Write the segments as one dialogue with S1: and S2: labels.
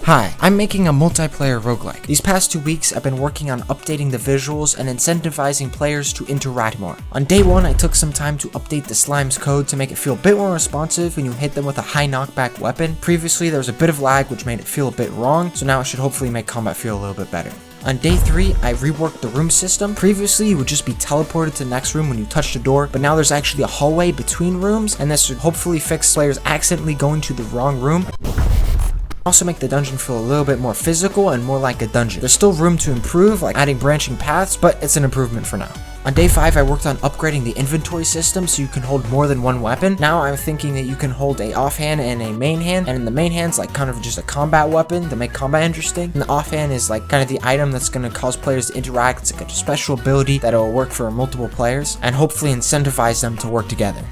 S1: Hi, I'm making a multiplayer roguelike. These past 2 weeks, I've been working on updating the visuals and incentivizing players to interact more. On day 1, I took some time to update the slime's code to make it feel a bit more responsive when you hit them with a high knockback weapon. Previously, there was a bit of lag which made it feel a bit wrong, so now it should hopefully make combat feel a little bit better. On day 3, I reworked the room system. Previously, you would just be teleported to the next room when you touched a door, but now there's actually a hallway between rooms, and this should hopefully fix players accidentally going to the wrong room. Also make the dungeon feel a little bit more physical and more like a dungeon. There's still room to improve, like adding branching paths, but it's an improvement for now. On day 5, I worked on upgrading the inventory system so you can hold more than one weapon. Now I'm thinking that you can hold a offhand and a main hand, and in the main hand's like kind of just a combat weapon to make combat interesting, and the offhand is like kind of the item that's going to cause players to interact. It's like a special ability that will work for multiple players and hopefully incentivize them to work together.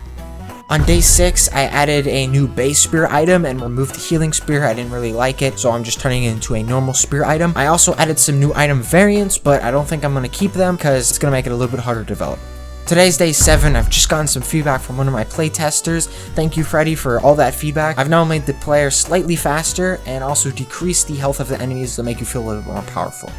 S1: On day 6, I added a new base spear item and removed the healing spear. I didn't really like it, so I'm just turning it into a normal spear item. I also added some new item variants, but I don't think I'm going to keep them because it's going to make it a little bit harder to develop. Today's day 7, I've just gotten some feedback from one of my playtesters. Thank you, Freddy, for all that feedback. I've now made the player slightly faster and also decreased the health of the enemies to make you feel a little bit more powerful.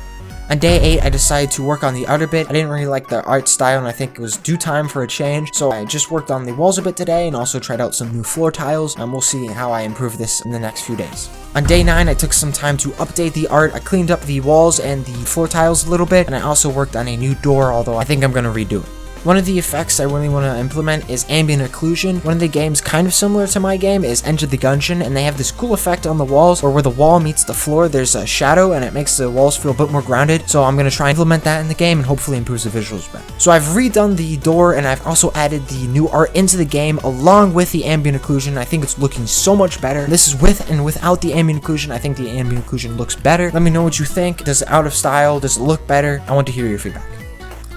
S1: On day 8, I decided to work on the outer bit. I didn't really like the art style and I think it was due time for a change. So I just worked on the walls a bit today and also tried out some new floor tiles, and we'll see how I improve this in the next few days. On day 9, I took some time to update the art. I cleaned up the walls and the floor tiles a little bit, and I also worked on a new door, although I think I'm going to redo it. One of the effects I really want to implement is ambient occlusion. One of the games kind of similar to my game is Enter the Gungeon, and they have this cool effect on the walls where the wall meets the floor, there's a shadow and it makes the walls feel a bit more grounded. So I'm going to try and implement that in the game and hopefully improves the visuals better. So I've redone the door and I've also added the new art into the game along with the ambient occlusion. I think it's looking so much better. This is with and without the ambient occlusion. I think the ambient occlusion looks better. Let me know what you think. Does it out of style? Does it look better? I want to hear your feedback.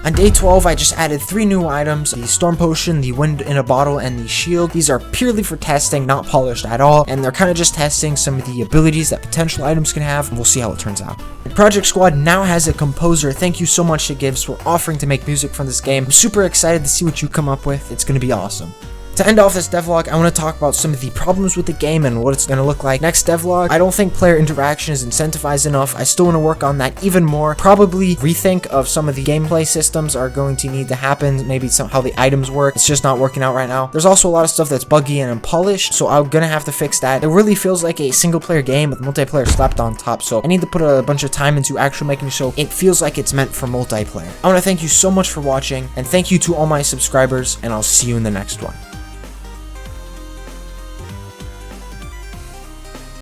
S1: On day 12, I just added 3 new items, the Storm Potion, the Wind in a Bottle, and the Shield. These are purely for testing, not polished at all, and they're kind of just testing some of the abilities that potential items can have, and we'll see how it turns out. Project Squad now has a composer. Thank you so much to Gibbs for offering to make music from this game. I'm super excited to see what you come up with. It's going to be awesome. To end off this devlog, I want to talk about some of the problems with the game and what it's going to look like. Next devlog, I don't think player interaction is incentivized enough. I still want to work on that even more. Probably rethink of some of the gameplay systems are going to need to happen. Maybe how the items work. It's just not working out right now. There's also a lot of stuff that's buggy and unpolished, so I'm going to have to fix that. It really feels like a single player game with multiplayer slapped on top, so I need to put a bunch of time into actually making so it feels like it's meant for multiplayer. I want to thank you so much for watching, and thank you to all my subscribers, and I'll see you in the next one.